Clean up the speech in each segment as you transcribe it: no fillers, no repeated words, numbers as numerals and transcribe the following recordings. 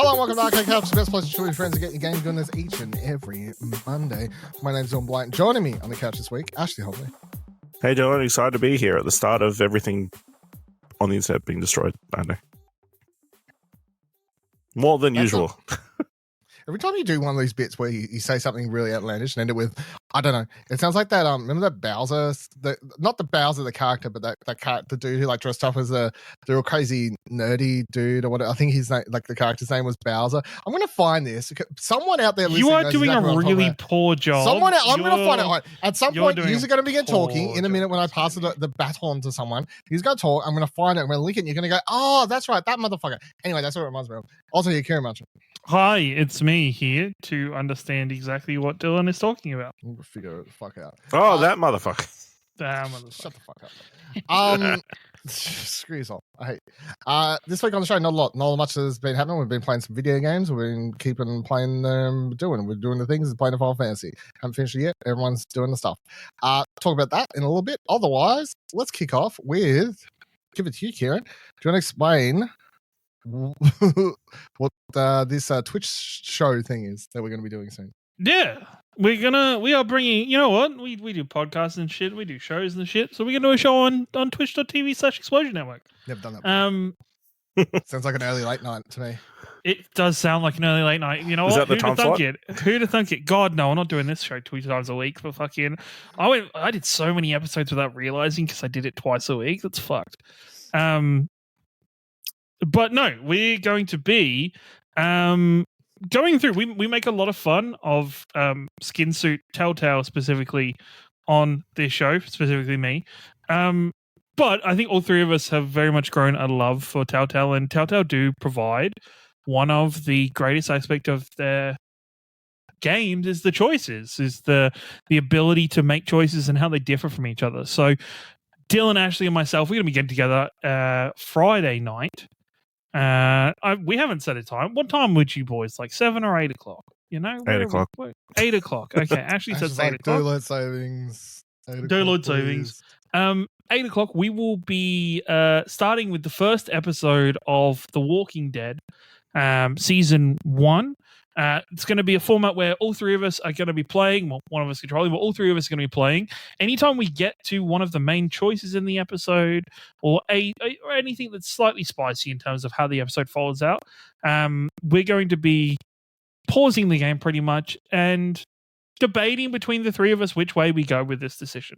Hello and welcome to Arcade Couch, the best place to chill with your friends and get your game goodness each and every Monday. My name's Dylan Blight. Joining me on the couch this week, Ashley Hobley. Hey Dylan, excited to be here at the start of everything on the internet being destroyed. I know. More than usual. Every time you do one of these bits where you say something really outlandish and end it with, I don't know, it sounds like that, remember that Bowser, not the Bowser, the character, but the dude who like dressed up as the real crazy nerdy dude or whatever. I think his name, like the character's name was Bowser. I'm going to find this. Someone out there listening. You are doing a really poor job. I'm going to find it. At some point, you're going to begin talking in a minute when I pass the baton to someone. He's going to talk. I'm going to find it. I'm going to link it. And you're going to go, oh, that's right, that motherfucker. Anyway, that's what it reminds me of. Also, you're Ciaran Muncher. Hi, it's me here to understand exactly what Dylan is talking about. We'll figure it the fuck out. Oh, that motherfucker. Shut the fuck up. Screw yourself. I hate this week on the show, not much has been happening. We've been playing some video games. We've been keeping playing we're doing the things, playing the Final Fantasy. Haven't finished it yet. Everyone's doing the stuff. Talk about that in a little bit. Otherwise, let's kick off with, give it to you, Ciaran. Do you want to explain what this Twitch show thing is that we're going to be doing soon? Yeah, we are bringing, you know what, we do podcasts and shit, we do shows and shit, so we're going to do a show on twitch.tv/Explosion Network. Never done that before. Sounds like an early late night to me. It does sound like an early late night. You know is what? That the time slot? Who'd have thunk it? God, no, I'm not doing this show 2 times a week for fucking... I did so many episodes without realizing because I did it twice a week. That's fucked. But no, we're going to be going through. We make a lot of fun of Skin Suit Telltale specifically on this show, specifically me. But I think all three of us have very much grown a love for Telltale, and Telltale do provide one of the greatest aspects of their games is the choices, is the ability to make choices and how they differ from each other. So Dylan, Ashley, and myself, we're going to be getting together Friday night. We haven't set a time. What time would you boys like? 7 or 8 o'clock? You know, 8 o'clock. 8 o'clock. Okay, Ashley says 8 o'clock. Daylight savings. Daylight savings. 8 o'clock. We will be starting with the first episode of The Walking Dead, season 1. It's going to be a format where all three of us are going to be playing. Well, one of us controlling, but all three of us are going to be playing. Anytime we get to one of the main choices in the episode, or anything that's slightly spicy in terms of how the episode folds out, we're going to be pausing the game pretty much and debating between the three of us which way we go with this decision.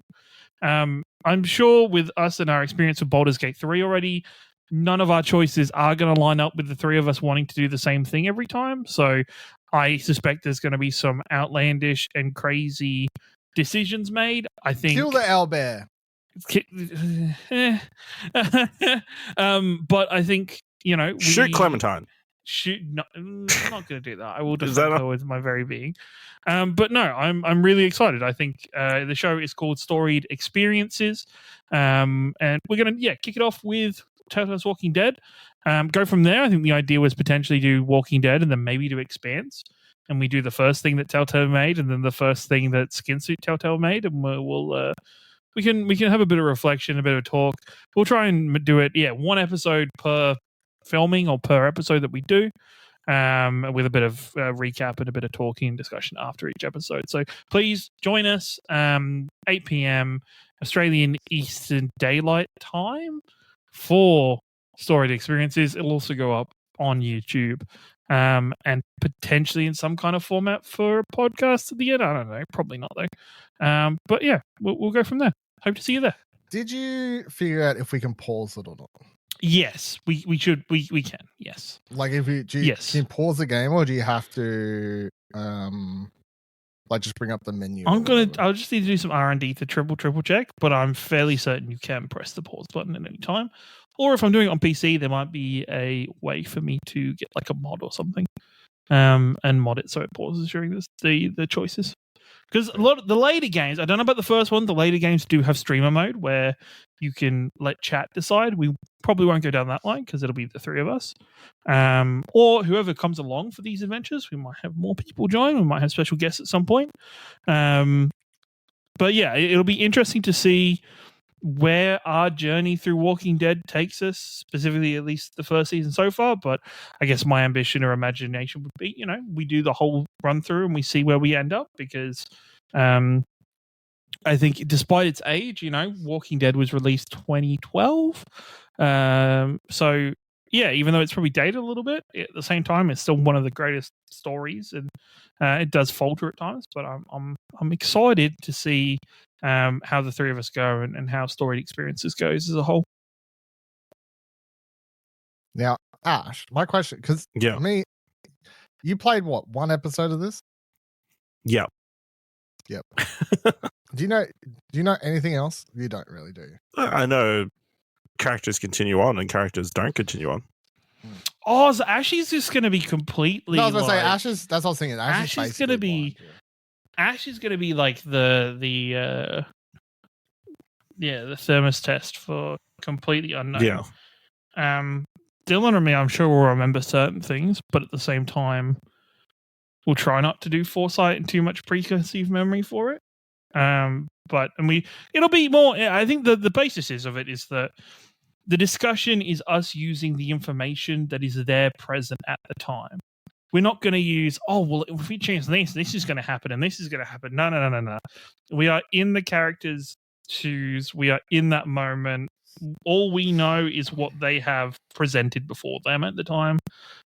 I'm sure with us and our experience with Baldur's Gate 3 already, none of our choices are going to line up with the three of us wanting to do the same thing every time. So I suspect there's going to be some outlandish and crazy decisions made. I think kill the owlbear. But I think, you know, shoot Clementine. No, I'm not going to do that. I will defend her with my very being. But no, I'm really excited. I think the show is called Storied Experiences, and we're going to kick it off with Telltale's Walking Dead. Go from there. I think the idea was potentially do Walking Dead and then maybe do Expanse, and we do the first thing that Telltale made and then the first thing that Skin Suit Telltale made, and we can have a bit of reflection, a bit of talk. We'll try and do it, one episode per filming or per episode that we do, with a bit of recap and a bit of talking and discussion after each episode. So please join us 8 p.m. Australian Eastern Daylight Time for Storied Experiences. It'll also go up on YouTube, and potentially in some kind of format for a podcast at the end. I don't know, probably not though. But yeah, we'll go from there. Hope to see you there. Did you figure out if we can pause it or not? Yes, we should. We can. Yes. Like if you can you pause the game, or do you have to like just bring up the menu? I'll just need to do some R&D to triple check, but I'm fairly certain you can press the pause button at any time. Or if I'm doing it on PC, there might be a way for me to get like a mod or something, and mod it so it pauses during the choices. Because a lot of the later games, I don't know about the first one, the later games do have streamer mode where you can let chat decide. We probably won't go down that line because it'll be the three of us. Or whoever comes along for these adventures. We might have more people join. We might have special guests at some point. But yeah, it'll be interesting to see where our journey through Walking Dead takes us, specifically at least the first season so far. But I guess my ambition or imagination would be, we do the whole run through and we see where we end up, because I think despite its age, Walking Dead was released 2012. So yeah, even though it's probably dated a little bit, at the same time, it's still one of the greatest stories, and it does falter at times. But I'm excited to see how the three of us go and how Storied Experiences goes as a whole. Now, Ash, my question, because for me, you played what, one episode of this? Yep. Do you know anything else? You don't really, do you? I know characters continue on and characters don't continue on. Oh, so Ashley's just going to be completely. No, I was going to say Ash's. That's what I was thinking. Ash is going to be. Ash is going to be like the thermos test for completely unknown. Yeah. Dylan and me, I'm sure will remember certain things, but at the same time, we'll try not to do foresight and too much preconceived memory for it. It'll be more. I think the basis of it is that the discussion is us using the information that is there present at the time. We're not going to use, if we change this is going to happen and this is going to happen. No. We are in the characters' shoes. We are in that moment. All we know is what they have presented before them at the time.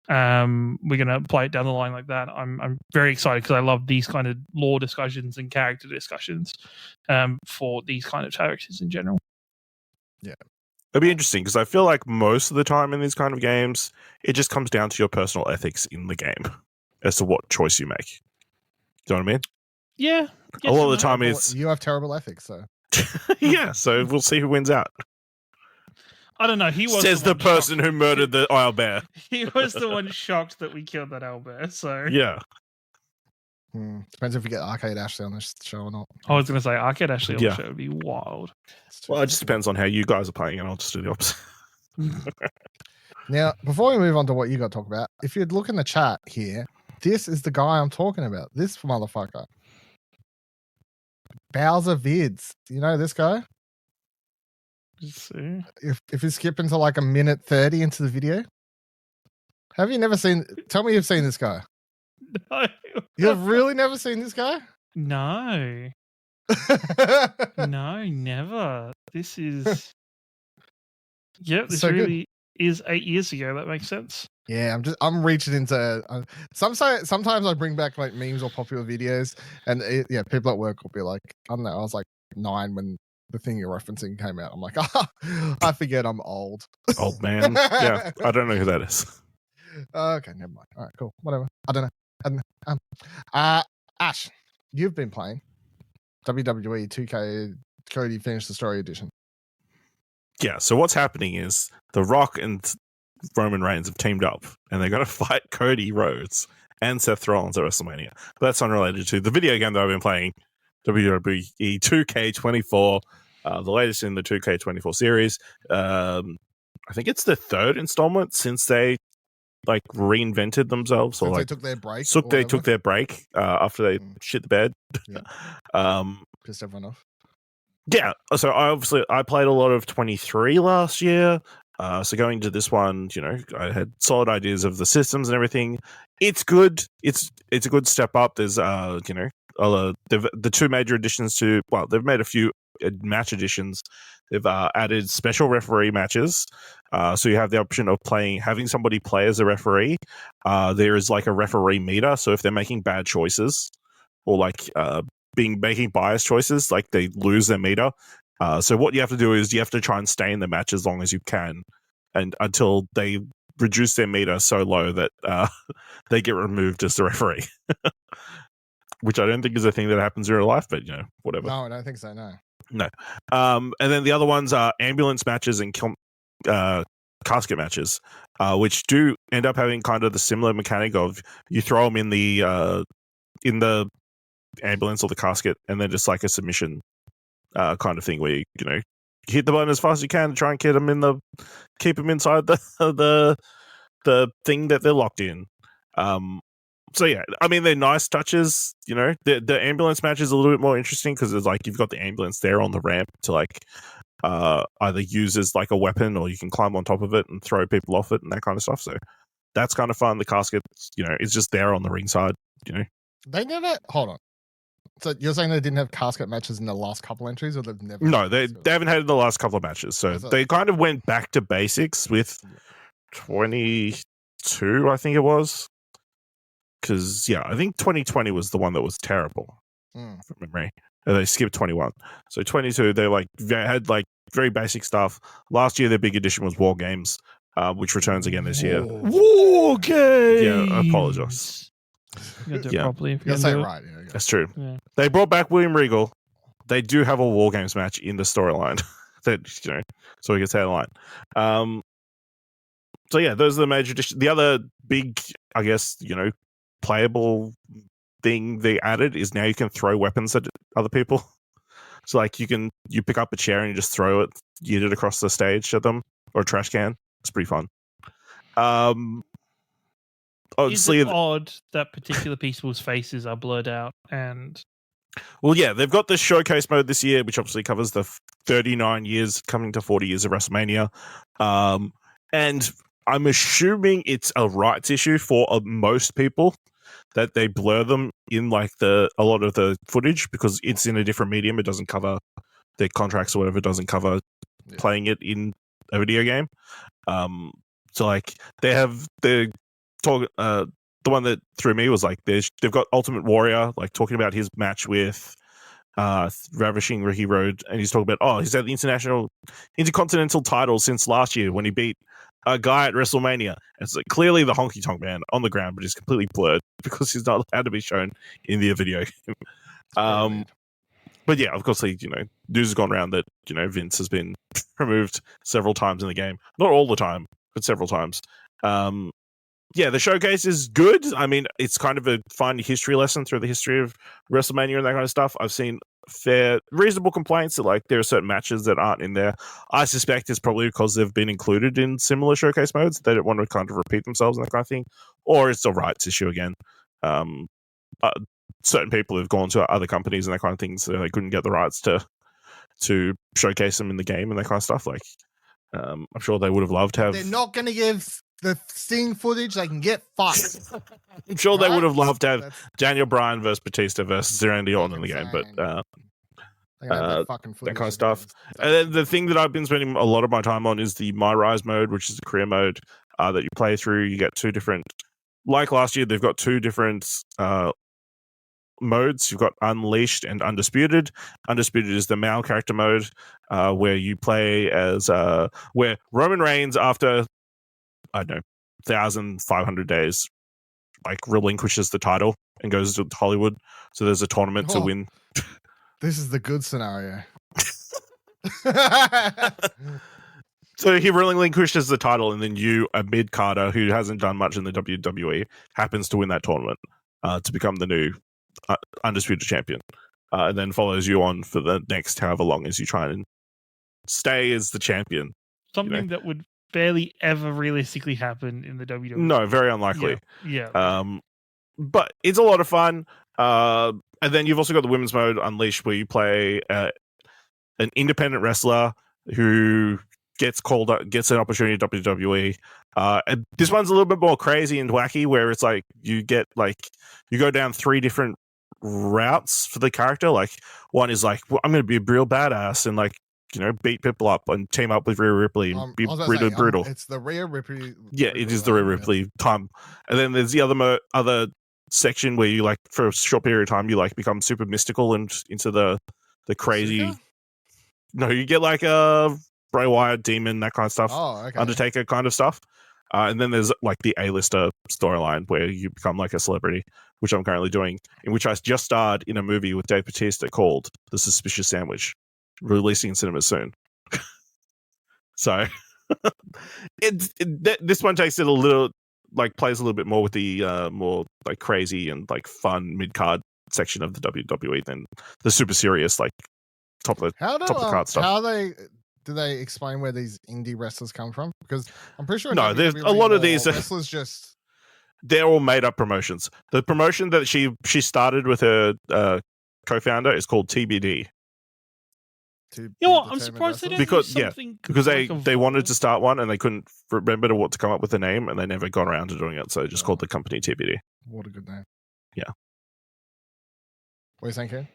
We're going to play it down the line like that. I'm very excited because I love these kind of lore discussions and character discussions for these kind of characters in general. Yeah. It'll be interesting because I feel like most of the time in these kind of games, it just comes down to your personal ethics in the game as to what choice you make. Do you know what I mean? Yeah. A lot of the time is... You have terrible ethics, so... Yeah, so we'll see who wins out. I don't know. He was says the person who murdered the owlbear. He was the one shocked that we killed that owlbear. So yeah. Depends if we get Arcade Ashley on this show or not. I was going to say Arcade Ashley on the show would be wild. Well, it just depends on how you guys are playing, and I'll just do the opposite. Now, before we move on to what you got to talk about, if you'd look in the chat here, this is the guy I'm talking about. This motherfucker. Bowser Vids. You know this guy? Let's see. If you skip into like a minute 30 into the video. Have you never seen... Tell me you've seen this guy. No. You've really never seen this guy? No. No, never. This is... Yep, this so really is 8 years ago. That makes sense. Yeah, I'm reaching into... sometimes I bring back like memes or popular videos, and people at work will be like, I don't know, I was like 9 when the thing you're referencing came out. I'm like, I forget I'm old. Old man. Yeah, I don't know who that is. Okay, never mind. All right, cool. Whatever. I don't know. Ash, you've been playing WWE 2K. Cody finished the story edition. Yeah, so what's happening is The Rock and Roman Reigns have teamed up, and they're going to fight Cody Rhodes and Seth Rollins at WrestleMania. But that's unrelated to the video game that I've been playing, WWE 2K24, the latest in the 2K24 series. I think it's the third installment since they like reinvented themselves, or like they took their break. They took their break after they shit the bed. Yeah. Pissed everyone off. Yeah, so I played a lot of 23 last year. So going to this one, I had solid ideas of the systems and everything. It's good. It's a good step up. There's the two major additions to, they've made a few match additions. They've added special referee matches. So you have the option of having somebody play as a referee. There is like a referee meter. So if they're making bad choices or like making biased choices, like they lose their meter. So what you have to do is you have to try and stay in the match as long as you can, and until they reduce their meter so low that they get removed as the referee. Which I don't think is a thing that happens in real life, but whatever. No, I don't think so. No. And then the other ones are ambulance matches and casket matches, which do end up having kind of the similar mechanic of you throw them in the ambulance or the casket, and then just like a submission kind of thing where you hit the button as fast as you can to try and keep them inside the thing that they're locked in. So yeah, I mean, they're nice touches. The ambulance match is a little bit more interesting because it's like you've got the ambulance there on the ramp to like either use as like a weapon, or you can climb on top of it and throw people off it and that kind of stuff. So that's kind of fun. The casket, is just there on the ringside. They never hold on. So you're saying they didn't have casket matches in the last couple entries, or they've never? No, they haven't had the last couple of matches. So they kind of went back to basics with 22, I think it was. Because I think 2020 was the one that was terrible from memory. And they skipped 21. So 22, they had like very basic stuff. Last year, their big addition was War Games, which returns again this year. War Games. Yeah, I apologize. You do it properly if you you say do it it. right. Yeah. That's true. Yeah. They brought back William Regal. They do have a War Games match in the storyline. That so we can say the line. So yeah, those are the major additions. The other big, I guess, playable thing they added is now you can throw weapons at other people. So like you pick up a chair and you just throw it, yeet it across the stage at them, or a trash can. It's pretty fun. Is it odd that particular people's faces are blurred out? And well, yeah, they've got the showcase mode this year, which obviously covers the 39 years, coming to 40 years of WrestleMania. And I'm assuming it's a rights issue for most people that they blur them in like a lot of the footage because it's in a different medium. It doesn't cover their contracts or whatever. It doesn't cover playing it in a video game. So like they have the one that threw me was like they've got Ultimate Warrior like talking about his match with Ravishing Ricky Road, and he's talking about he's had the Intercontinental title since last year when he beat a guy at WrestleMania. And it's like clearly the Honky Tonk Man on the ground, but he's completely blurred because he's not allowed to be shown in the video game. But yeah, of course, news has gone around that Vince has been removed several times in the game, not all the time, but several times. Yeah, the showcase is good. I mean, it's kind of a fun history lesson through the history of WrestleMania and that kind of stuff. I've seen reasonable complaints that like there are certain matches that aren't in there. I suspect it's probably because they've been included in similar showcase modes. They don't want to kind of repeat themselves and that kind of thing. Or it's a rights issue again. Certain people have gone to other companies and that kind of thing, so they couldn't get the rights to showcase them in the game and that kind of stuff. Like, I'm sure they would have loved to have. They're not going to give the Sting footage. They can get fucked. I'm sure they would have loved to have Daniel Bryan versus Batista versus Randy Orton in the game, but that kind of stuff. And then the thing that I've been spending a lot of my time on is the My Rise mode, which is the career mode that you play through. You get two different, like last year, they've got two different modes. You've got Unleashed and Undisputed. Undisputed is the male character mode where you play as where Roman Reigns, after 1,500 days, like relinquishes the title and goes to Hollywood. So there's a tournament to win. This is the good scenario. So he relinquishes the title, and then a mid-carder who hasn't done much in the WWE happens to win that tournament to become the new undisputed champion, and then follows you on for the next however long as you try and stay as the champion. Something that would barely ever realistically happen in the WWE. No, very unlikely. Yeah. But it's a lot of fun. And then you've also got the women's mode, Unleashed, where you play an independent wrestler who gets an opportunity at WWE. And this one's a little bit more crazy and wacky, where it's like you go down three different routes for the character. Like one is like, well, I'm going to be a real badass and like beat people up and team up with Rhea Ripley and be really brutal. It's the Rhea Ripley. Yeah, it is the Rhea Ripley time. And then there's the other section where you like for a short period of time you like become super mystical and into the crazy. Super? No, you get like a Bray Wyatt demon, that kind of stuff. Oh, okay. Undertaker kind of stuff. And then there's like the A-lister storyline where you become like a celebrity, which I'm currently doing, in which I just starred in a movie with Dave Bautista called The Suspicious Sandwich, releasing in cinemas soon. So this one takes it a little, like plays a little bit more with the more like crazy and like fun mid-card section of the WWE than the super serious like top of the card stuff. How do they explain where these indie wrestlers come from? Because I'm pretty sure there's a lot of these wrestlers just they're all made up promotions. The promotion that she started with her co-founder is called TBD. To You know what? be I'm the team surprised they ambassadors? didn't Because like they wanted to Evolve. start one and they couldn't remember what to come up with the name, and they never got around to doing it, so they just called the company TBD. What a good name. Yeah. What are you saying, Ken?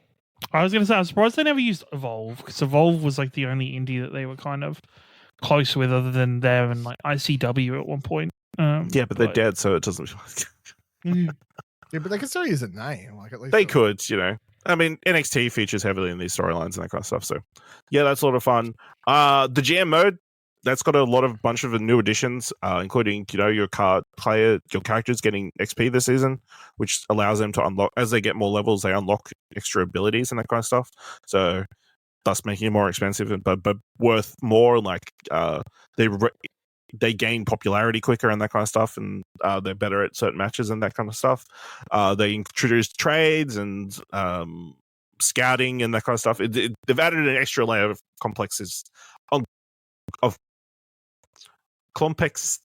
I was going to say, I'm surprised they never used Evolve, because Evolve was like the only indie that they were kind of close with, other than them and like ICW at one point. Yeah, but they're dead, so it doesn't. Yeah, but they can still use a name. Like at least They could, you know. I mean, NXT features heavily in these storylines and that kind of stuff. So, yeah, that's a lot of fun. The GM mode, that's got a bunch of new additions, including, you know, your characters getting XP this season, which allows them to unlock, as they get more levels, they unlock extra abilities and that kind of stuff. So, thus making it more expensive, but worth more. Like, they gain popularity quicker and that kind of stuff, and they're better at certain matches and that kind of stuff. They introduced trades and scouting and that kind of stuff. They've added an extra layer of complexes of complexity.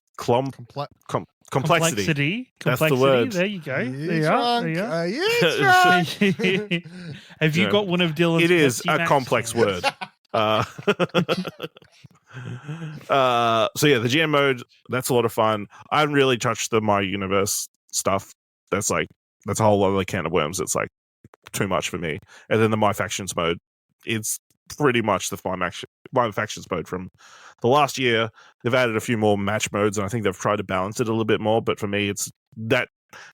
That's the word. There you go. You There drunk? you are. Are you drunk? Have you got one of Dylan's? It is Pepsi a Max complex cans? word. So yeah, the GM mode, that's a lot of fun. I haven't really touched the My Universe stuff. That's a whole other can of worms. It's like too much for me. And then the My Factions mode, it's pretty much the My Factions mode from the last year. They've added a few more match modes, and I think they've tried to balance it a little bit more. But for me, it's that.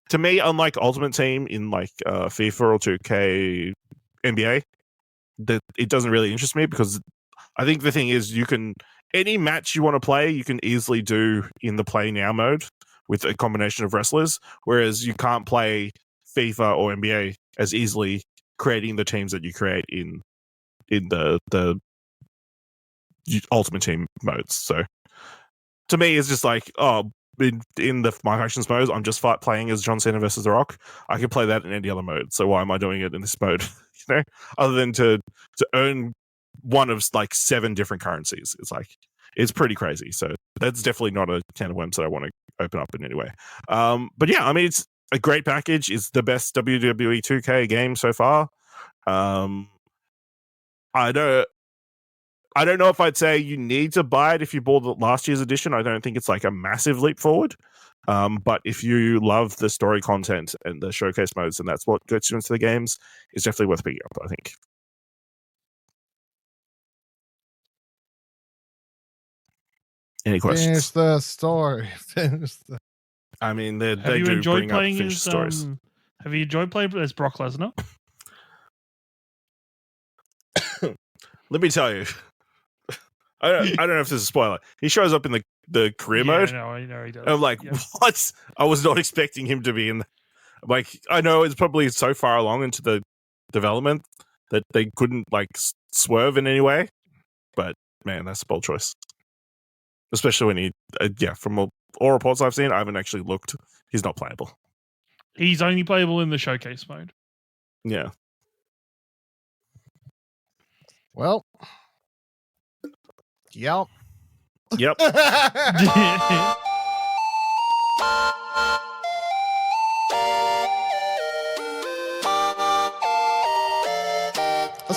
To me, unlike Ultimate Team in like FIFA or 2K NBA, that it doesn't really interest me, because I think the thing is, any match you want to play, you can easily do in the play now mode with a combination of wrestlers, whereas you can't play FIFA or NBA as easily creating the teams that you create in the Ultimate Team modes. So to me, it's just like, in the My Factions mode, I'm just playing as John Cena versus The Rock. I can play that in any other mode, so why am I doing it in this mode? You know, other than to earn one of like 7 different currencies. It's pretty crazy. So that's definitely not a can of worms that I want to open up in any way. But yeah, I mean, it's a great package. It's the best WWE 2K game so far. I don't know if I'd say you need to buy it if you bought the last year's edition. I don't think it's like a massive leap forward. But if you love the story content and the showcase modes, and that's what gets you into the games, it's definitely worth picking up, I think. Any questions? Finish the story. I mean, they Have you do enjoyed bring up playing finished as stories. Have you enjoyed playing as Brock Lesnar? Let me tell you, I don't know if this is a spoiler. He shows up in the career mode. No, I know he does. And I'm like, Yeah. what? I was not expecting him to be in. Like, I know it's probably so far along into the development that they couldn't like swerve in any way. But man, that's a bold choice. Especially when from all reports I've seen, I haven't actually looked. He's not playable. He's only playable in the showcase mode. Yeah. Well. Yep. Yep. Let's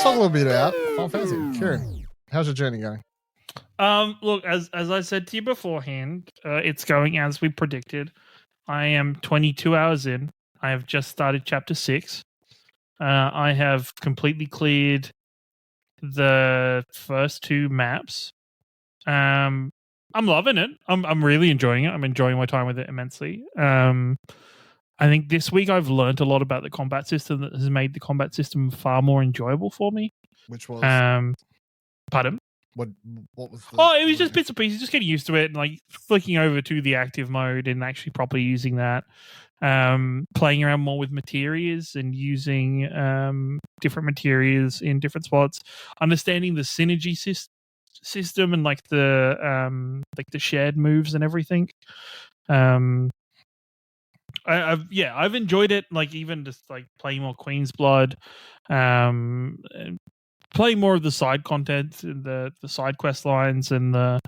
talk a little bit about Final Fantasy. Ciaran, how's your journey going? Look, as I said to you beforehand, it's going as we predicted. I am 22 hours in. I have just started chapter 6. I have completely cleared the first 2 maps. I'm loving it. I'm really enjoying it. I'm enjoying my time with it immensely. I think this week I've learned a lot about the combat system that has made the combat system far more enjoyable for me. Which was pardon? What was it was just bits and pieces, just getting used to it and like flicking over to the active mode and actually properly using that. Playing around more with materials and using different materials in different spots, understanding the synergy system and like the shared moves and everything. I've enjoyed it. Like even just like playing more Queen's Blood, and playing more of the side content, the side quest lines, and the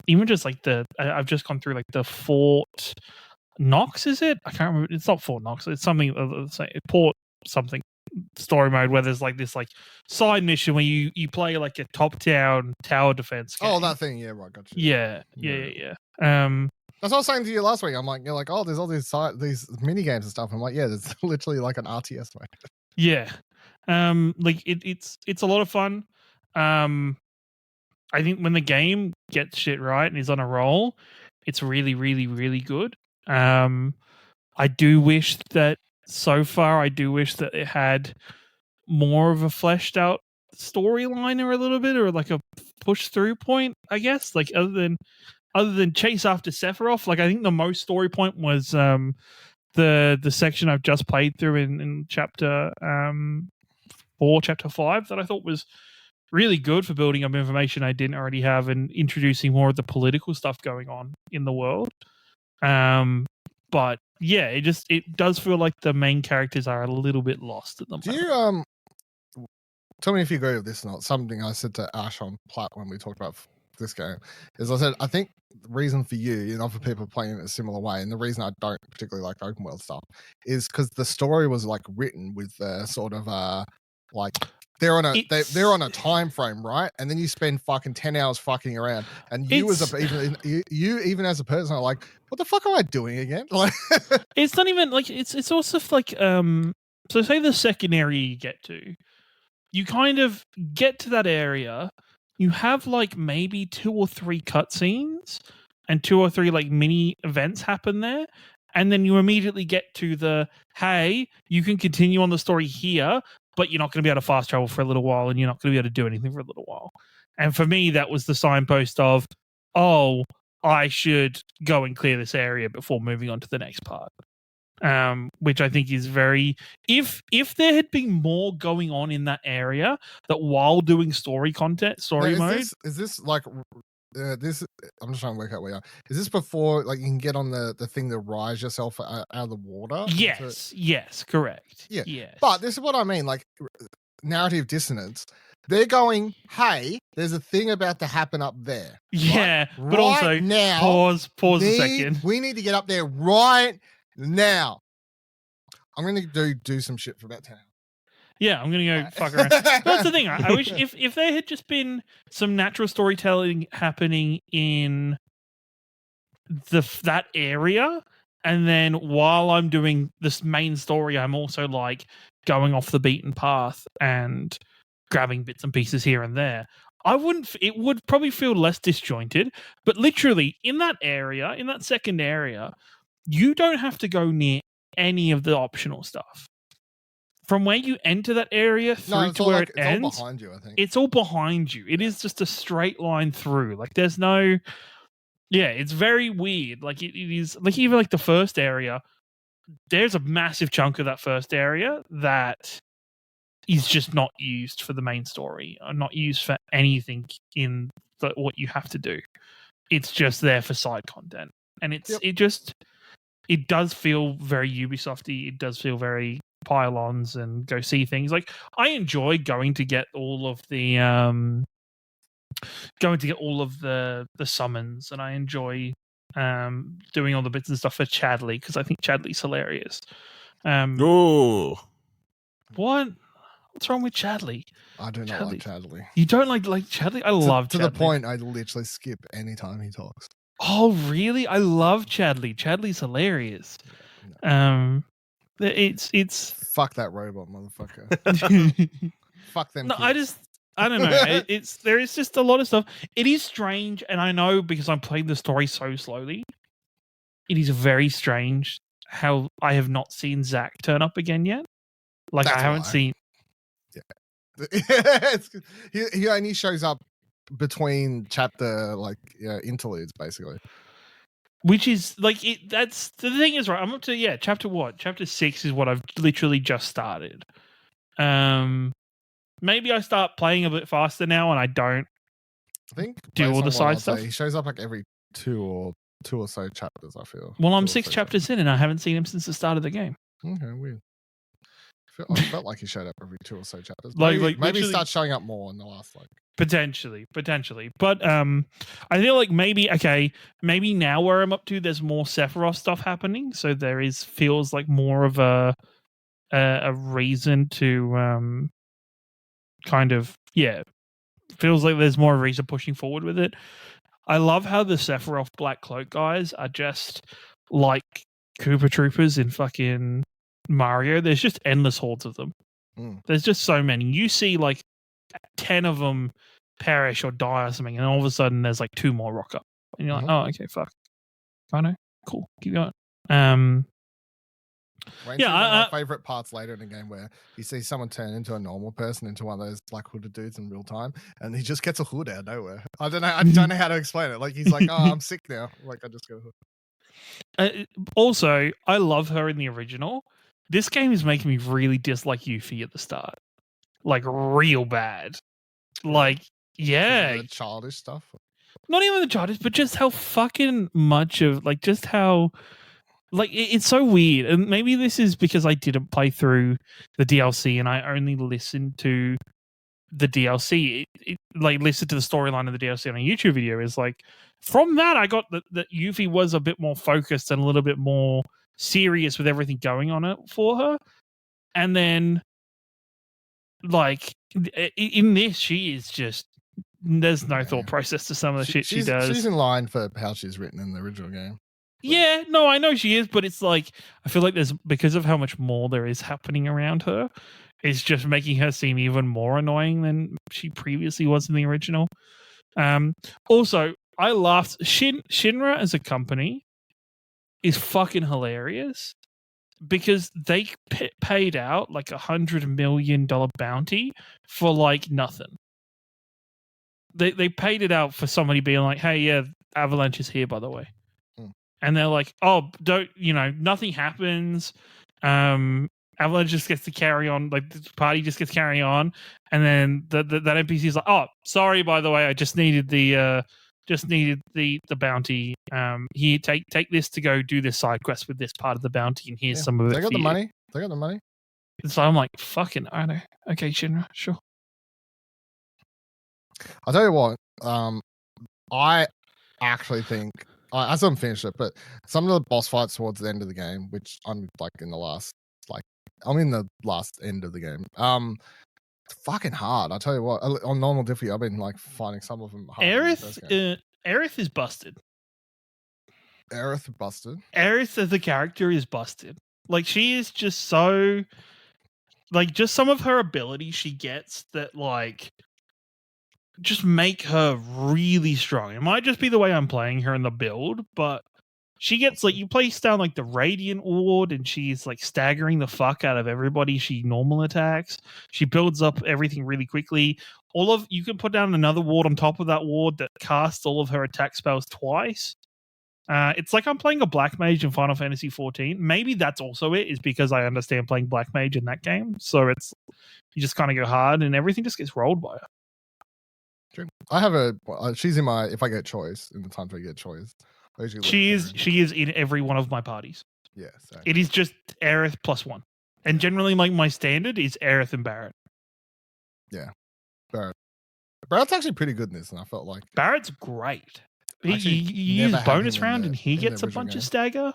even just like I've just gone through like the Fort Knox. Is it? I can't remember. It's not Fort Knox. It's something. Port something. story mode where there's like this like side mission where you play like a top-down tower defense game. Oh, that thing. Yeah, right. Gotcha. Yeah. That's what I was saying to you last week. I'm like, you're like, oh, there's all these mini games and stuff. I'm like, yeah, there's literally like an RTS mode. Yeah. Like it's a lot of fun. I think when the game gets shit right and is on a roll, it's really, really, really good. I do wish that it had more of a fleshed out storyline or a little bit, or like a push through point, I guess. Like other than chase after Sephiroth, like I think the most story point was the section I've just played through in chapter 4, chapter 5, that I thought was really good for building up information I didn't already have and introducing more of the political stuff going on in the world. But yeah, it does feel like the main characters are a little bit lost at the moment. Do you tell me if you agree with this or not? Something I said to Ash on Plat when we talked about this game is, I said, I think the reason for you and other people playing it a similar way, and the reason I don't particularly like open world stuff, is because the story was like written with sort of like they're on a time frame, right? And then you spend fucking 10 hours fucking around, and you even as a person are like, what the fuck am I doing again? Like, it's not even like it's also like so say the second area you get to, you kind of get to that area, you have like maybe 2 or 3 cutscenes and 2 or 3 like mini events happen there, and then you immediately get to the, hey, you can continue on the story here, but you're not going to be able to fast travel for a little while, and you're not going to be able to do anything for a little while. And for me, that was the signpost of, oh, I should go and clear this area before moving on to the next part. Which I think is very... If there had been more going on in that area, that while doing story mode... Is this like... this I'm just trying to work out where you are. Is this before like you can get on the thing to rise yourself out of the water? Yes, correct. Yeah. Yes. But this is what I mean, like narrative dissonance. They're going, hey, there's a thing about to happen up there. Yeah, right? but right also now, pause a second. We need to get up there right now. I'm going to do some shit for about 10 hours. Yeah, I'm going to go fuck around. That's the thing. I wish if there had just been some natural storytelling happening in that area, and then while I'm doing this main story, I'm also like going off the beaten path and grabbing bits and pieces here and there. It would probably feel less disjointed, but literally in that area, in that second area, you don't have to go near any of the optional stuff. From where you enter that area through to where it ends, it's all behind you, I think. It's all behind you. It is just a straight line through. Like there's no... Yeah, it's very weird. Like it is... Like even like the first area, there's a massive chunk of that first area that is just not used for the main story, or not used for anything in what you have to do. It's just there for side content. And it does feel very Ubisofty. It does feel very pylons and go see things. Like I enjoy going to get all of the summons, and I enjoy doing all the bits and stuff for Chadley, because I think Chadley's hilarious. What's wrong with Chadley? I do not like Chadley. You don't like Chadley? I love Chadley. To the point I literally skip anytime he talks. Oh, really? I love Chadley. Chadley's hilarious. It's fuck that robot, motherfucker. Fuck them. No, kids. I don't know. There is just a lot of stuff. It is strange, and I know because I'm playing the story so slowly. It is very strange how I have not seen Zach turn up again yet. Like I haven't seen. Yeah, he only shows up between chapter interludes, basically. Which is like that's the thing is, right, I'm up to chapter what? Chapter 6 is what I've literally just started. Maybe I start playing a bit faster now and I don't do all the side stuff. He shows up like every two or so chapters, I feel. Well, I'm 6 chapters in and I haven't seen him since the start of the game. Okay, weird. I felt like he showed up every 2 or so chapters. Maybe he starts showing up more in the last Potentially. But I feel like maybe now where I'm up to, there's more Sephiroth stuff happening. So feels like more of a a reason to kind of feels like there's more reason pushing forward with it. I love how the Sephiroth Black Cloak guys are just like Koopa Troopers in fucking Mario. There's just endless hordes of them. There's just so many. You see like 10 of them perish or die or something, and all of a sudden there's like 2 more rock up. And you're like, oh, okay, fuck. I know. Cool. Keep going. One of my favorite parts later in the game where you see someone turn into a normal person into one of those black hooded dudes in real time, and he just gets a hood out of nowhere. I don't know how to explain it. Like he's like, oh, I'm sick now. Like I just got a hood. Also, I love her in the original. This game is making me really dislike Yuffie at the start, like real bad. Like, the childish stuff. Not even the childish, but just how fucking much of like just how. Like, it's so weird. And maybe this is because I didn't play through the DLC and I only listened to the DLC. Like, listened to the storyline of the DLC on a YouTube video. Is like, from that, I got that Yuffie was a bit more focused and a little bit more serious with everything going on it for her. And then, like, in this, she is just, there's no thought process to some of the shit she does. She's in line for how she's written in the original game. Yeah, no, I know she is, but it's like, I feel like there's, because of how much more there is happening around her, it's just making her seem even more annoying than she previously was in the original. Also, I laughed. Shinra as a company is fucking hilarious because they paid out like $100 million bounty for like nothing. They paid it out for somebody being like, hey, yeah, Avalanche is here, by the way. And they're like, oh, nothing happens. Avalanche just gets to carry on, like the party just gets to carry on. And then that NPC is like, oh, sorry, by the way, I just needed the bounty. Here, take this to go do this side quest with this part of the bounty, and here's some of it. They got the money. They got the money. So I'm like, fucking, I know. Okay, Shinra, sure. I'll tell you what. I actually think. I still haven't finished it, but some of the boss fights towards the end of the game, which I'm like in the last end of the game. Fucking hard. I tell you what, on normal difficulty, I've been like finding some of them hard. Aerith is busted. Aerith as a character is busted. Like she is just so, like just some of her abilities she gets that like just make her really strong. It might just be the way I'm playing her in the build, but she gets like, you place down like the Radiant Ward and she's like staggering the fuck out of everybody she normal attacks. She builds up everything really quickly. You can put down another ward on top of that ward that casts all of her attack spells twice. It's like I'm playing a Black Mage in Final Fantasy XIV. Maybe that's also it, is because I understand playing Black Mage in that game. So it's, you just kind of go hard and everything just gets rolled by her. True. I have she's in my, if I get choice, in the times I get choice. She is in every one of my parties. Yes. Yeah, it is just Aerith +1. And generally like my standard is Aerith and Barret. Yeah. Barret's actually pretty good in this, and I felt like Barret's great. He uses bonus round and he gets a bunch of stagger.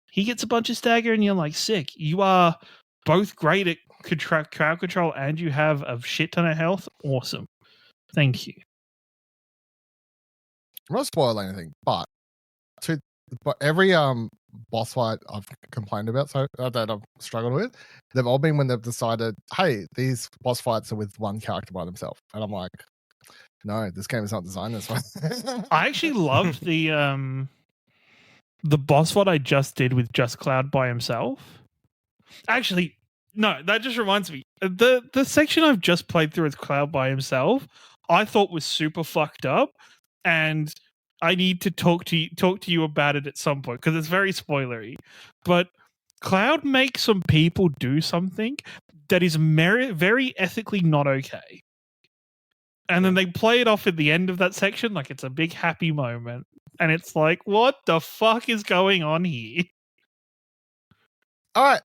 He gets a bunch of stagger and you're like, sick. You are both great at crowd control and you have a shit ton of health. Awesome. Thank you. I'm not spoiling anything, but every boss fight I've complained about, so that I've struggled with, they've all been when they've decided, hey, these boss fights are with one character by themselves, and I'm like, no, this game is not designed this way. I actually loved the boss fight I just did with just Cloud by himself. Actually, no, that just reminds me, the section I've just played through with Cloud by himself, I thought was super fucked up, and I need to talk to you about it at some point because it's very spoilery. But Cloud makes some people do something that is very ethically not okay, and then they play it off at the end of that section like it's a big happy moment, and it's like, what the fuck is going on here? All right,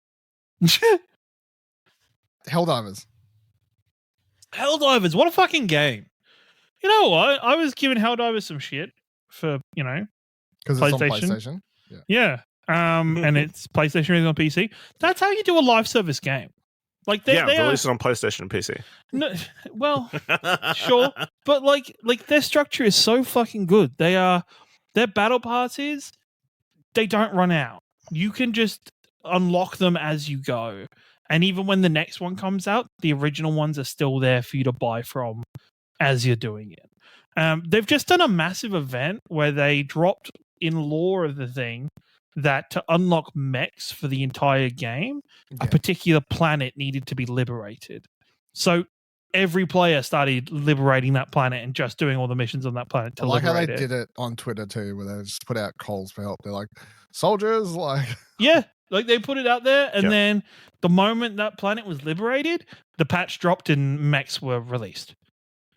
Helldivers. What a fucking game! You know what? I was giving Helldivers some shit for, because it's on PlayStation. Yeah. and it's PlayStation released on PC. That's how you do a live service game. Like they release it on PlayStation and PC. No, well, sure, but like their structure is so fucking good. Their battle passes, they don't run out. You can just unlock them as you go, and even when the next one comes out, the original ones are still there for you to buy from as you're doing it. They've just done a massive event where they dropped in lore of the thing that to unlock mechs for the entire game, a particular planet needed to be liberated. So every player started liberating that planet and just doing all the missions on that planet to liberate it. Like how they did it on Twitter too, where they just put out calls for help. They're like, soldiers, like... Yeah, like they put it out there, and then the moment that planet was liberated, the patch dropped and mechs were released.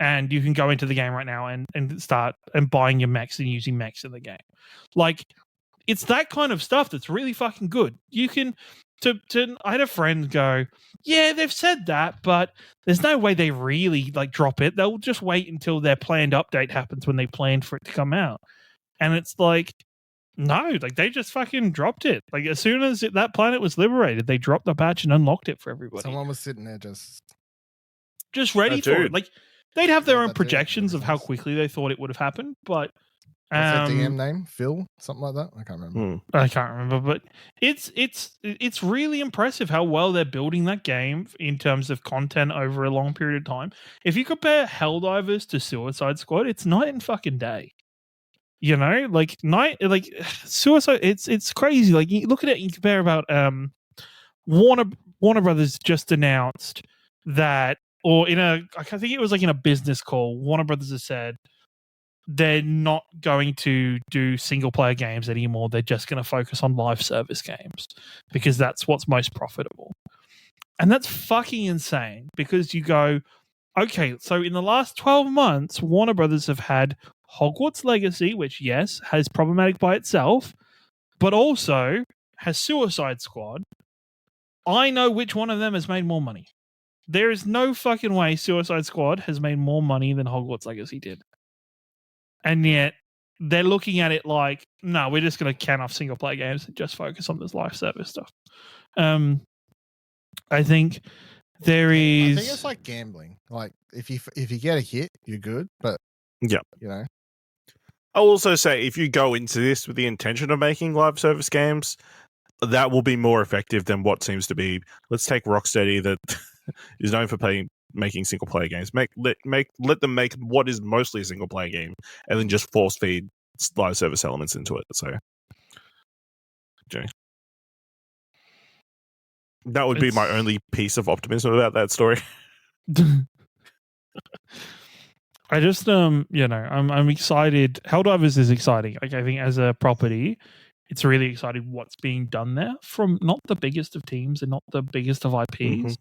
And you can go into the game right now and start and buying your mechs and using mechs in the game. Like, it's that kind of stuff that's really fucking good. You can... I had a friend go, yeah, they've said that, but there's no way they really like drop it. They'll just wait until their planned update happens when they planned for it to come out. And it's like, no, like they just fucking dropped it. Like as soon as that planet was liberated, they dropped the patch and unlocked it for everybody. Someone was sitting there just ready for it. Like they'd have their own projections of how quickly they thought it would have happened, but what's that DM name? Phil? Something like that? I can't remember. I can't remember, but it's really impressive how well they're building that game in terms of content over a long period of time. If you compare Helldivers to Suicide Squad, it's night and fucking day. You know, like Suicide, it's crazy. Like you look at it and you compare about Warner Brothers just announced that, or I think it was like in a business call, Warner Brothers has said they're not going to do single player games anymore. They're just going to focus on live service games because that's what's most profitable. And that's fucking insane because you go, okay, so in the last 12 months, Warner Brothers have had Hogwarts Legacy, which, yes, has problematic by itself, but also has Suicide Squad. I know which one of them has made more money. There is no fucking way Suicide Squad has made more money than Hogwarts Legacy did. And yet, they're looking at it like, no, we're just going to can off single-player games and just focus on this live service stuff. I think there is... I think it's like gambling. Like, if you get a hit, you're good, but, you know... I'll also say, if you go into this with the intention of making live service games, that will be more effective than what seems to be... Let's take Rocksteady that is known for making single player games. Let them make what is mostly a single player game, and then just force feed live service elements into it. So, okay. That would be my only piece of optimism about that story. I just I'm excited. Helldivers is exciting. Like I think as a property, it's really exciting what's being done there from not the biggest of teams and not the biggest of IPs.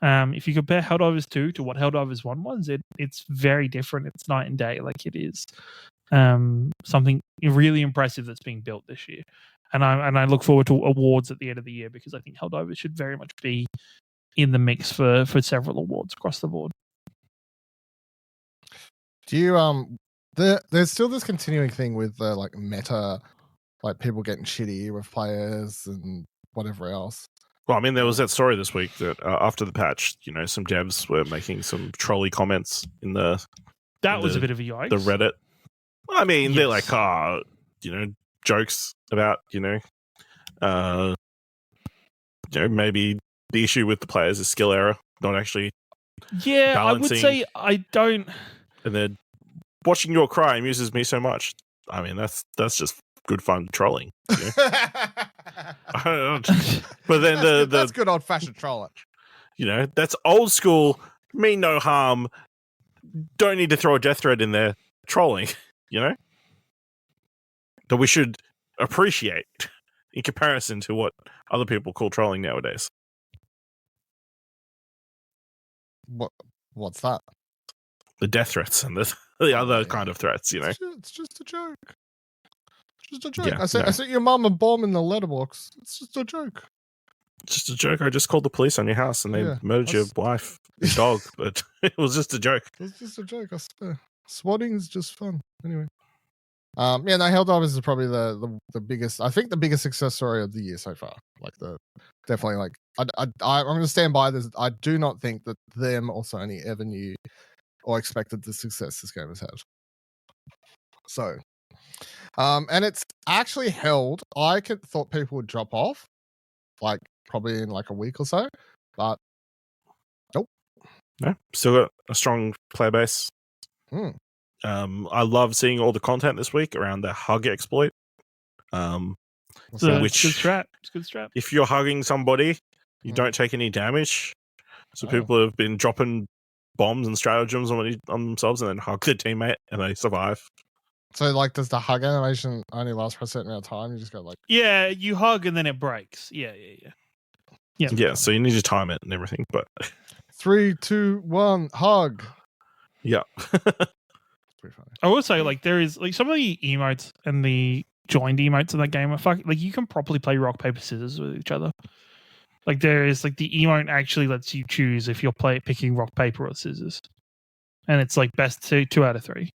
Mm-hmm. If you compare Helldivers 2 to what Helldivers 1 was, it's very different. It's night and day. Like it is something really impressive that's being built this year. And I look forward to awards at the end of the year because I think Helldivers should very much be in the mix for several awards across the board. Do you there's still this continuing thing with like meta, like people getting shitty with players and whatever else. Well, I mean, there was that story this week that after the patch, some devs were making some trolly comments in the... That was a bit of a yikes. The Reddit. I mean, they're like, jokes about, maybe the issue with the players is skill error, not actually balancing. I would say I don't... And then watching your cry amuses me so much. I mean, that's just good fun trolling. I don't know. But then that's good old fashioned trolling. That's old school, mean no harm, don't need to throw a death threat in there, trolling, that we should appreciate in comparison to what other people call trolling nowadays. What's that? The death threats and the other kind of threats, It's just a joke. It's just a joke. Yeah, I sent your mum a bomb in the letterbox. It's just a joke. It's just a joke. I just called the police on your house and they murdered your wife, your dog, but it was just a joke. It was just a joke, I swear. Swatting is just fun. Anyway. Yeah, no, Helldivers is probably the biggest. I think the biggest success story of the year so far. Like definitely like I'm going to stand by this. I do not think that them or Sony ever knew or expected the success this game has had. So, and it's actually held. I thought people would drop off, like probably in like a week or so, but nope. No, still got a strong player base. I love seeing all the content this week around the hug exploit. It's a good strap. It's a good strap. If you're hugging somebody, you don't take any damage. So people have been dropping bombs and stratagems on themselves and then hug their teammate and they survive. So, like, does the hug animation only last for a certain amount of time? You just go like, yeah, you hug and then it breaks. Yeah. Yeah, so you need to time it and everything. But 3, 2, 1, hug. Yeah. Pretty funny. I will say, like, there is like some of the emotes and the joined emotes in that game are fucking like you can properly play rock paper scissors with each other. Like there is like the emote actually lets you choose if you're picking rock paper or scissors, and it's like best two out of 3.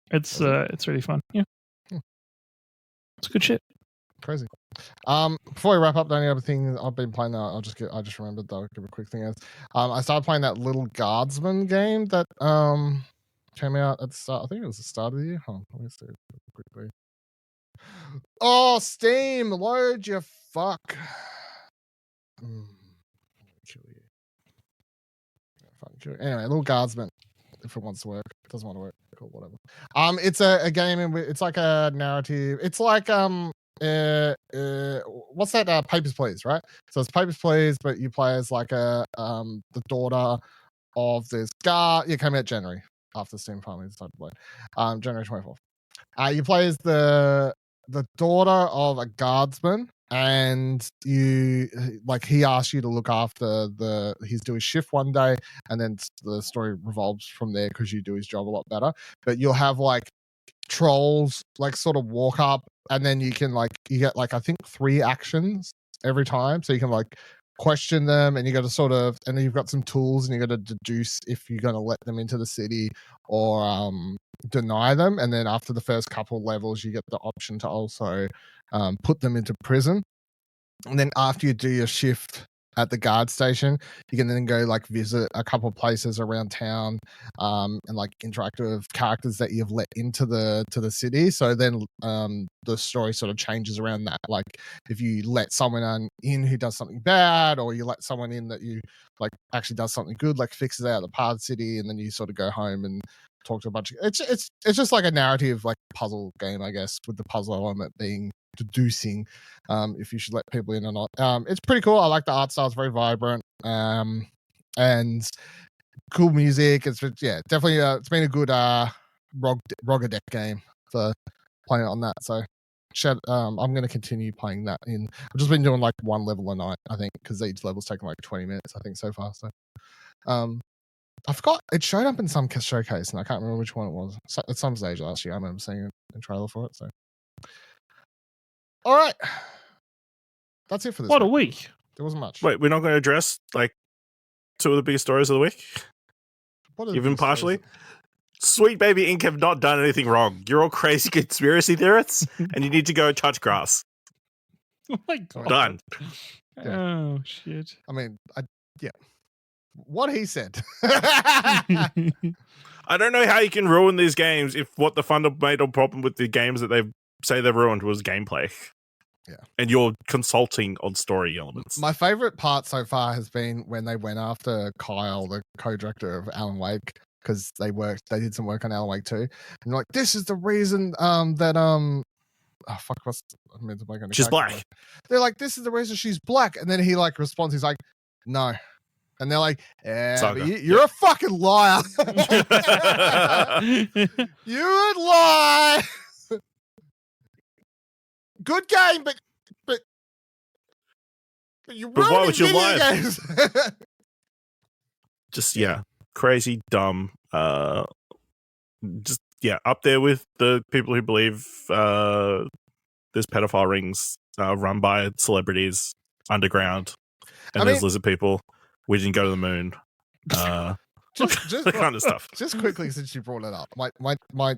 It's really fun. Yeah, it's good shit. Crazy. Before we wrap up, the only other thing I've been playing I just remembered though. I'll give a quick thing. I started playing that little Guardsman game that came out at the start. I think it was the start of the year. Let me see quickly. Oh, Steam, load your fuck. Kill you. Anyway, little Guardsman. If it wants to work, it doesn't want to work or whatever. It's a game in which it's like a narrative. It's like what's that? Papers, Please, right? So it's Papers, Please, but you play as like the daughter of this guy. You came out January after Steam finally decided to play. January 24th. You play as the daughter of a guardsman, and you like he asks you to look after he's doing his shift one day, and then the story revolves from there because you do his job a lot better. But you'll have like trolls like sort of walk up, and then you can like you get like I think 3 actions every time, so you can like question them, and you got to sort of, and then you've got some tools, and you got to deduce if you're going to let them into the city or deny them. And then after the first couple levels, you get the option to also put them into prison. And then after you do your shift at the guard station, you can then go like visit a couple places around town and like interact with characters that you've let into the city. So then the story sort of changes around that. Like if you let someone in who does something bad, or you let someone in that you like actually does something good, like fixes out the part of the city, and then you sort of go home and talk to a bunch of it's just like a narrative like puzzle game, I guess, with the puzzle element being deducing if you should let people in or not. It's pretty cool. I like the art style. It's very vibrant and cool music. It's definitely it's been a good Rogadeck game for playing it on that. So I'm going to continue playing that. I've just been doing like 1 level a night, I think, because each level's taking like 20 minutes, I think, so far. So I forgot it showed up in some showcase, and I can't remember which one it was. At some stage last year, I remember seeing a trailer for it. So, all right, that's it for this. What a week! There wasn't much. Wait, we're not going to address like 2 of the biggest stories of the week, even partially. Sweet Baby Inc. have not done anything wrong. You're all crazy conspiracy theorists, and you need to go touch grass. Oh my god! Done. Yeah. Oh shit! I mean, yeah. What he said. I don't know how you can ruin these games if what the fundamental problem with the games that they say they've ruined was gameplay. Yeah. And you're consulting on story elements. My favorite part so far has been when they went after Kyle, the co-director of Alan Wake, because they did some work on Alan Wake 2. And they're like, this is the reason she's black. They're like, this is the reason she's black. And then he like responds, he's like, no. And they're like, but you're a fucking liar. You would lie. Good game, but you but why would you lie? Games. Just crazy, dumb. Just up there with the people who believe there's pedophile rings run by celebrities underground, and there's lizard people. We didn't go to the moon. Just that kind of stuff. Just quickly, since you brought it up, my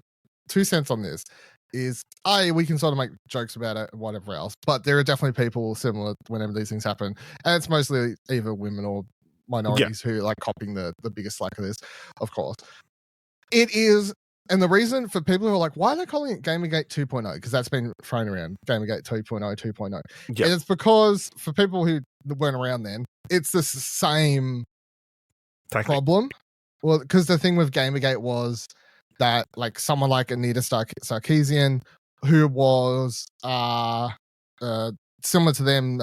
2 cents on this is we can sort of make jokes about it, whatever else, but there are definitely people similar whenever these things happen, and it's mostly either women or minorities who like copying the biggest slack of this, of course. It is, and the reason for people who are like, why are they calling it Gamergate 2.0? Because that's been thrown around, Gamergate 2.0, 2.0. Yep. And it's because for people who weren't around then, it's the same problem. Well, because the thing with Gamergate was that like someone like Anita Sarkeesian, who was similar to them,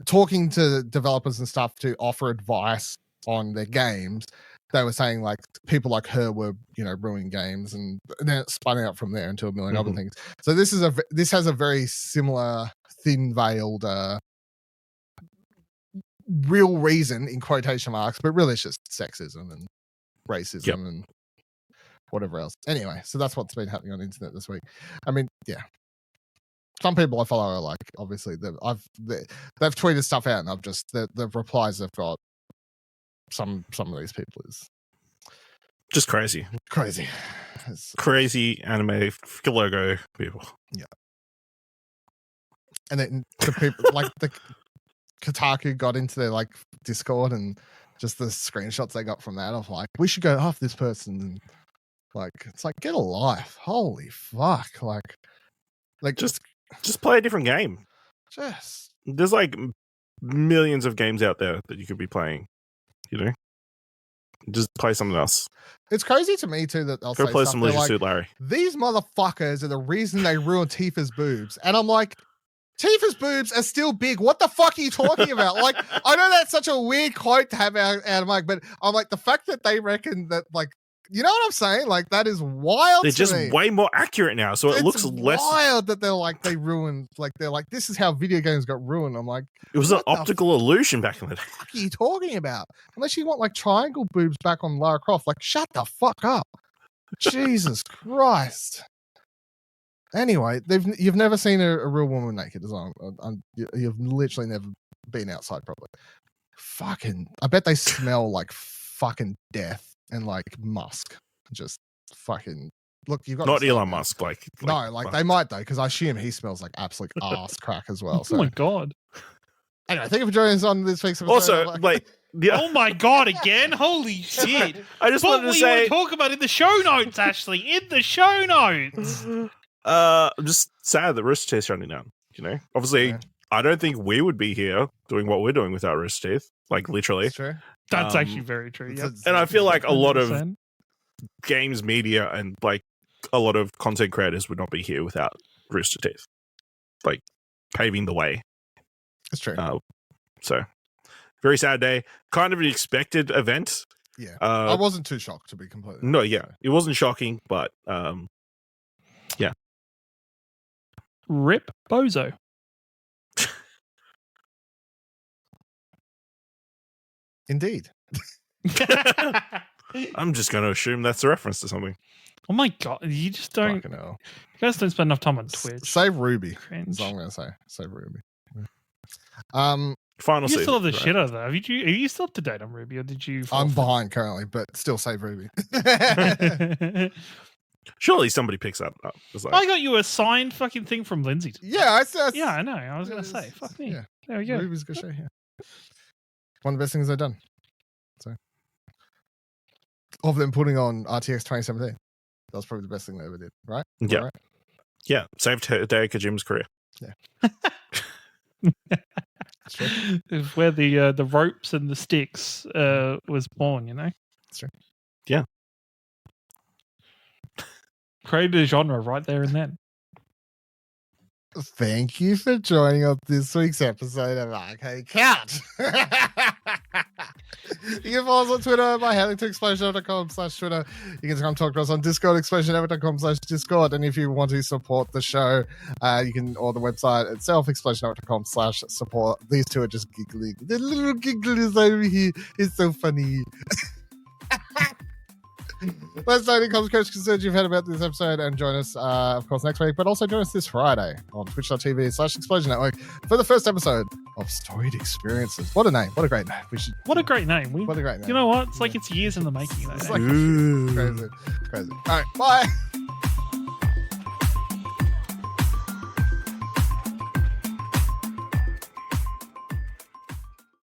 talking to developers and stuff to offer advice on their games, they were saying like people like her were, you know, ruining games, and then it spun out from there into a million other things. So this has a very similar thin veiled real reason in quotation marks, but really it's just sexism and racism and whatever else. Anyway, so that's what's been happening on the internet this week. I mean, yeah, some people I follow are like, obviously they've tweeted stuff out, and I've just the replies they've got. Some of these people is just crazy. It's crazy anime logo people. Yeah, and then the people like the Kotaku got into their like Discord, and just the screenshots they got from that of like, we should go off this person, and like it's like, get a life. Holy fuck. Like just play a different game. There's like millions of games out there that you could be playing, you know. Just play something else. It's crazy to me too that they'll go say play stuff, some they're Leisure like, Suit Larry. These motherfuckers are the reason they ruined Tifa's boobs. And I'm like, Tifa's boobs are still big. What the fuck are you talking about? Like, I know that's such a weird quote to have out of Mike, but I'm like, the fact that they reckon that, like, you know what I'm saying? Like, that is wild. They're to just me. way more accurate now, so it looks less wild that they're like, they ruined, like, they're like, this is how video games got ruined. I'm like, it was an optical illusion back in the day. What are you talking about? Unless you want like triangle boobs back on Lara Croft, like, shut the fuck up. Jesus Christ. Anyway, you've never seen a real woman naked, as long. You've literally never been outside properly. Fucking, I bet they smell like fucking death and like musk. Just fucking look. You've got not Elon Musk, like no, like they might though, because I assume he smells like absolute ass crack as well. So. Oh my god. Anyway, thank you for joining us on this week's episode. Also, like, oh my god, again! Holy shit! I just wanted to say, what we want to talk about in the show notes, Ashley, in the show notes. I'm just sad that Rooster Teeth's running down. You know, obviously, I don't think we would be here doing what we're doing without Rooster Teeth. Like, literally, that's true. That's actually very true. Yep. And I feel like a lot 100%. of games media and like a lot of content creators would not be here without Rooster Teeth, like paving the way. That's true. So, very sad day. Kind of an expected event. Yeah, I wasn't too shocked, to be completely honest. No, yeah, it wasn't shocking, but yeah. Rip Bozo. Indeed. I'm just going to assume that's a reference to something. Oh my god, you just don't. Fucking hell. You guys don't spend enough time on Twitch. Save Ruby. Cringe. That's all I'm going to say. Save Ruby. Final You season. still have the shit out of that. Are you still up to date on Ruby, or did you? I'm behind currently, but still save Ruby. Surely somebody picks that up. Like, I got you a signed fucking thing from Lindsay. Yeah, yeah, I know. I was going to say, fuck me. Yeah. There we go. Ruby's a good show, yeah. One of the best things they've done. So, of them putting on RTX 2017, that was probably the best thing they ever did, right? Yeah. Right? Yeah. Saved Hideo Kojima's career. Yeah. It's where the ropes and the sticks was born, you know? That's true. Yeah. Created a genre right there and then. Thank you for joining us this week's episode of Arcade Couch. You can follow us on Twitter by heading to explosionever.com/Twitter. You can come talk to us on Discord, explosionever.com/Discord. And if you want to support the show, you can, or the website itself, explosionever.com/support. These two are just giggling. The little gigglers over here is so funny. Let us know any comments, questions, concerns you've had about this episode, and join us, of course, next week, but also join us this Friday on twitch.tv/Explosion Network for the first episode of Storied Experiences. What a name. What a great name. What a great name. What a great name. You know what? It's like it's years in the making. It's like crazy. Crazy. All right. Bye.